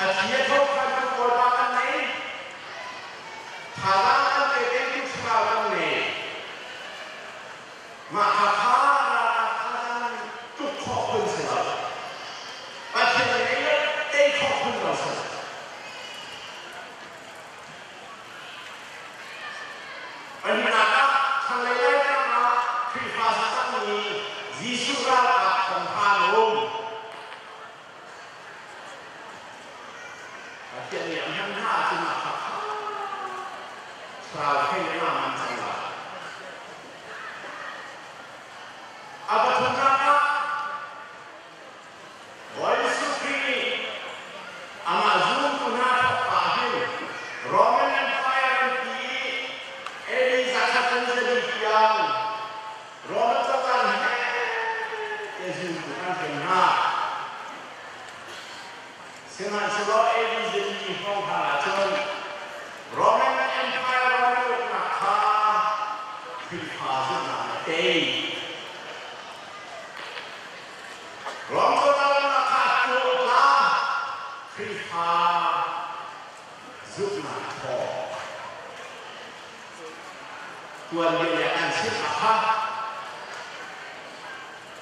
Artinya kau kan berkorban ni, halangan kita itu sekarang ni, maka halangan tu kau pun selalu. Artinya ni kau pun selalu. Anjana sangai nama Krishna ni Yesus adalah Tuhan. Jadi yang hanya cuma selalu nama saja. Apa tunjuknya? Yesus ini Amazon punah pahil Roman Empire ini zakat jadi yang Roman tekan Yesus bukan benar. Senang selalu jadi penghalang Roman Empire Roman nakah Krishna nanti Roman nakah tulah Krishna zubna to Tuhan dia akan siapa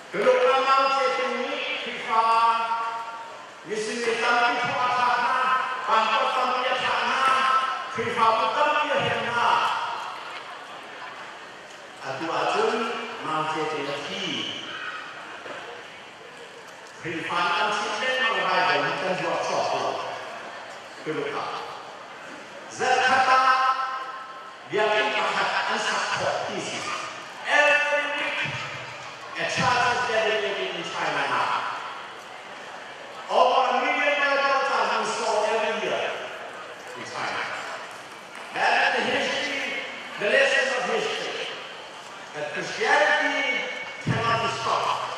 kalau kamu cetini Krishna Yesus datang ke sana, bangkit sampai sana, Krishna bukan dia hanya. Atu masih terlebih. Krishna kan sedang mengajar bukan buat sesuatu. Kelukar. Zakat dia ingkar ansar kotis. Every week, a child is dedicated in China now. Over $1 million are sold every year in China. That is the history, the lesson of history. That Christianity cannot be stopped.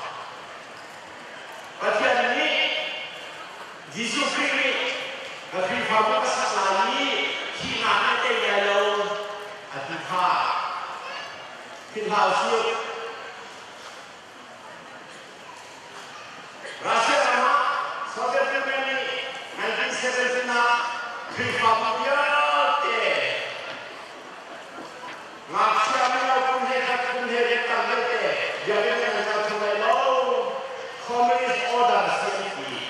But yet, Jesus Christ, the people of Israel, China, they yellow at the car. Pinhouse, Russia. Soviet Union 1979 Republic Maksudnya pun hebat jadi mereka cuma komunis order sendiri.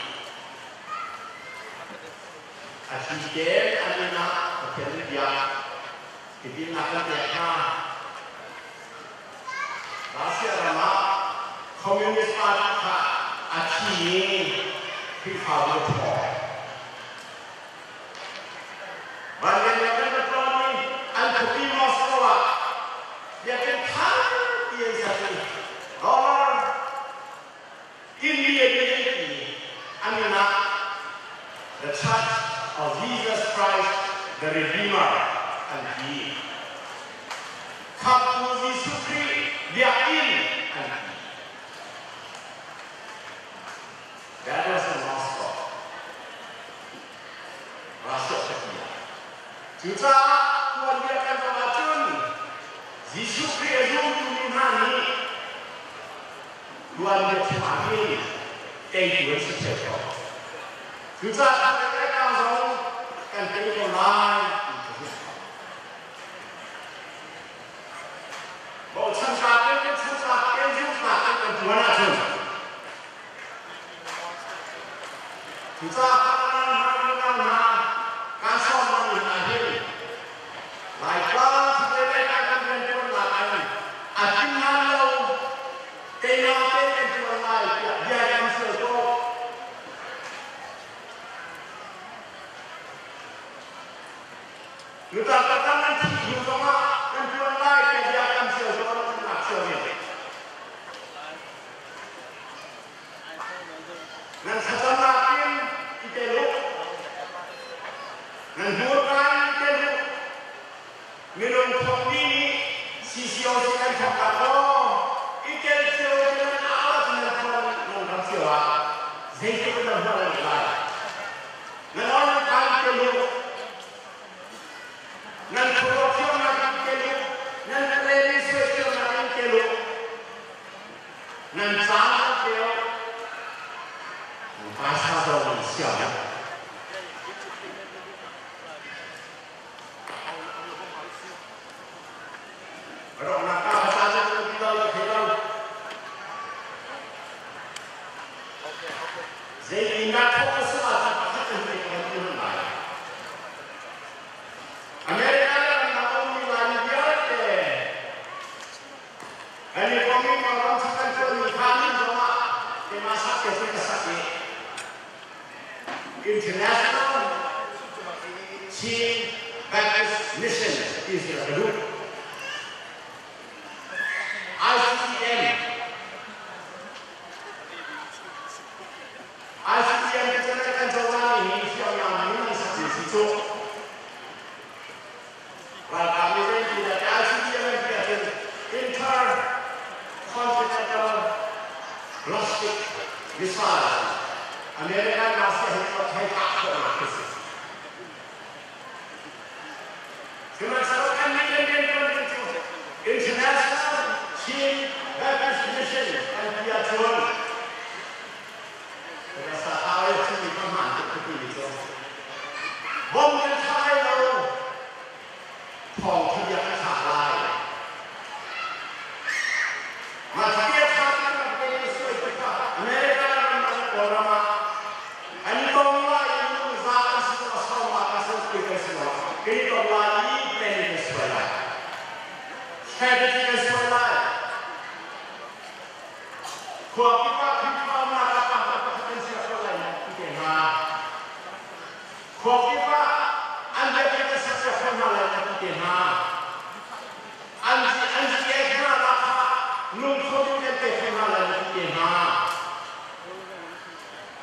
Asisten anak kerja jadi nak kerja. Russia ramah komunis parti akhirnya Krishna bertemu. Bagian yang bertemu anti Moskwa, dia kata dia jadi orang India ini, Amina, the Church of Jesus Christ, the Redeemer, and He. Kamu Yesus Kristus dia ini, and He. That was the Moscow. Russia sekian. Juga Tuhan dia akan memacun Yesus Kristus menimani Tuhan dia semakin Tuhan sejati. Juga mereka langsung kan telepon lain. Bawa cakap kan Tuhan aja. Kita akan kasih mengakhir. Baiklah, kita akan menjelaskan. Akhirnya lo tengok dia akan selesai. Kita akan nanti bersama dengan lain dia akan selesai akhirnya. Dan setelah Nandukan itu minum kopi sisi orang cakap ikan siapa yang alat dengan siapa zikir dan berdoa. Nanti kan itu nanti korupsi nak itu nanti relis itu nak itu nanti sangat itu pasal orang siapa International Teen Baptist Mission Israel Group. ICCM kita akan jalan ini siapa yang saksi situ. Lalu kami tidak ICCM kita intercontinental plastic missile. Amerika masih hebat banget. Kemudian International Teen Baptist Mission and dia jual. Kita tahu itu di mana seperti itu. Bom yang saya lalu, tong tidak terlalu. Masih dia tak ada sesuatu. Amerika orang ini tonglah itu zakat semua sama kasih kita semua. Ini tonglah ini planning semua. Strategy semua. Kuat kita mana apa siapa lain kita mah. Kuat kita anda kita siapa lain kita mah. Anda kita apa nunggu kita siapa lain kita mah.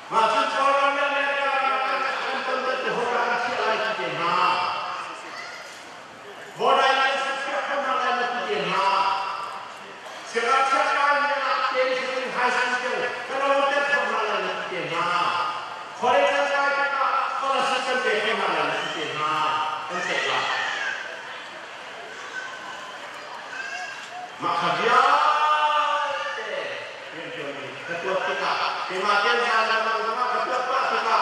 Masuk orang yang mereka akan tentu orang siapa kita mah. Orang yang siapa lain kita mah. Siapa hasil kalau kita pernah lihat mah, kalau kita kalau sistem pernah lihat mah, enggak. Maka dia ketua kita, kematian sama ketua kita.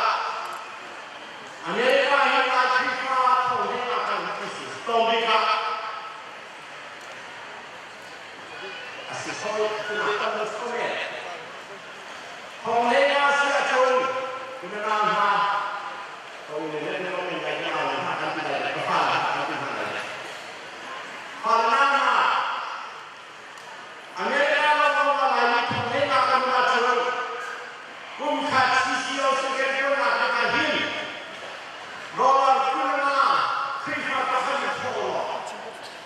Amerika yang Afrika tahu akan krisis, tahu kita. Asyik soal kenapa bersekolah. Penglega siapun kemenangan ha, kau ini orang yang baik orang akan tidak kepala akan tidak. Karena Amerika orang lain penglega akan macam, kumkat sisio sekian orang akan rolar kuna, kripa akan berfollow,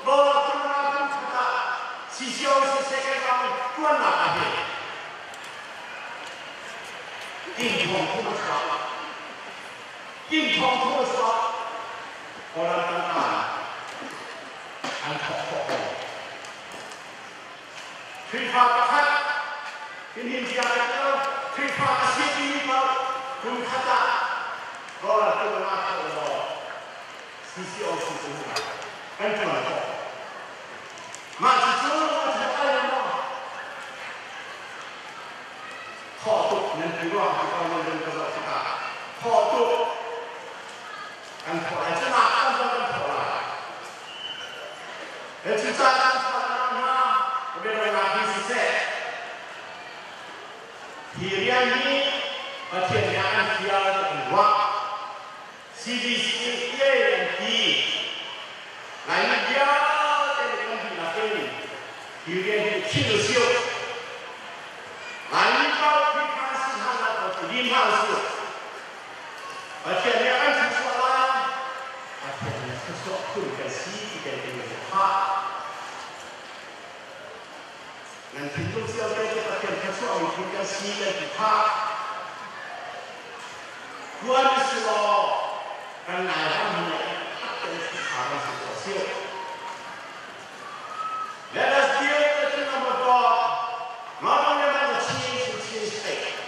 rolar kuna kumkat sisio sekian orang kuna akan硬闯突杀，硬闯突杀，我来当大了，安跑跑跑，推发个开，今天家的推发个新地方，公开的，我来做那个是需要是什么？安怎跑？马是走路是爱人吗？好多人对吧？我们这个啥，好多，俺跑来，这哪看到人跑来？而且咱跑来嘛，我们那边是谁？体量你，而且两体要很旺 ，CDC 也低，来你家这个东西那给你，有点气秀，来你家。临航式，而且你按出说啦，而且你是说会跟西一点点的差，那听众是要在这个点他说会跟西的差，关系咯，跟哪方面跟其他的是所秀。Let us deal with the kingdom of God, not only by the change to change faith.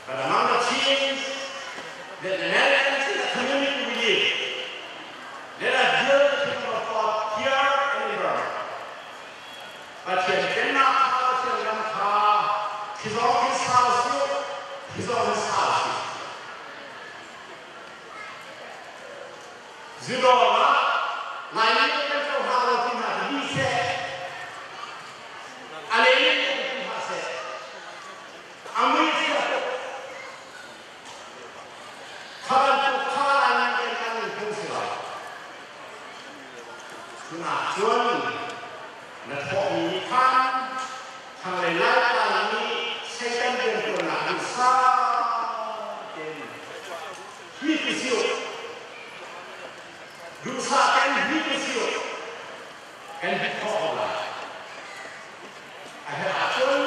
But among the teens, the Americans in the community we live, let us deal with the kingdom of God here and in Burma. But here in Denmark, he's all his house, he's all his house. Zidora, my name is How he said, and he said, I'm with you. Tujuan, nak hobi kan, kalau lain kali saya kan berpernah besar, Visio. Rusa kan Visio. Kan Victoria. Ada akun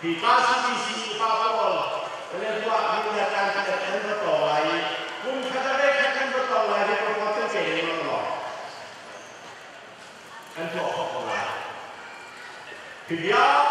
di pasisi Papol. Kalian buat menggunakan kata betul lagi. Pun kata mereka betul lagi perbuatan saya Allah. Kan Victoria. Dia